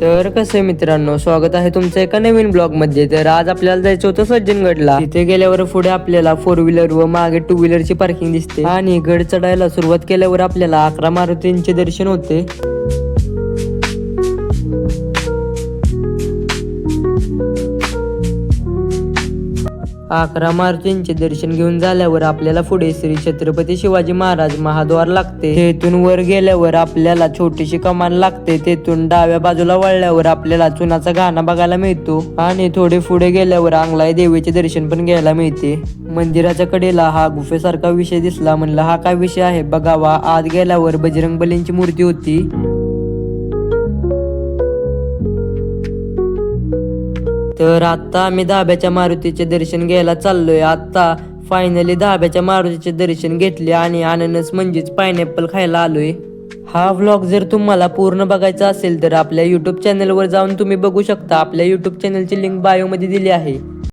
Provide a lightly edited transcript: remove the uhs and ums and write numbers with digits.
तर कसं आहे मित्रांनो, स्वागत आहे तुमचं एका नवीन ब्लॉग मध्ये. तर आज आपल्याला जायचं होतं सज्जनगडला. तिथे गेल्यावर पुढे आपल्याला 4 व्हीलर व मागे 2 व्हीलरची पार्किंग दिसते आणि गड चढायला सुरुवात केल्यावर आपल्याला 11 मारुतींचे दर्शन होते. 11 मारुतींचे दर्शन घेऊन झाल्यावर आपल्याला पुढे श्री छत्रपती शिवाजी महाराज महाद्वार लागते. तेथून वर गेल्यावर आपल्याला छोटीशी कमान लागते. तेथून डाव्या बाजूला वळल्यावर आपल्याला चुनाचा घाणा बघायला मिळतो आणि थोडे पुढे गेल्यावर अंगलाई देवीचे दर्शन पण घ्यायला मिळते. मंदिराच्या कडेला हा गुफेसारखा विषय दिसला. म्हणलं हा काय विषय आहे बघावा. आत गेल्यावर बजरंगबलींची मूर्ती होती. तर आता आम्ही धाब्याच्या मारुतीचे दर्शन घ्यायला चाललोय. आता फायनली धाब्याच्या मारुतीचे दर्शन घेतले आणि अननस म्हणजेच पायनॅपल खायला आलोय. हा व्लॉग जर तुम्हाला पूर्ण बघायचा असेल तर आपल्या युट्यूब चॅनलवर जाऊन तुम्ही बघू शकता. आपल्या युट्यूब चॅनलची लिंक बायो मध्ये दिली आहे.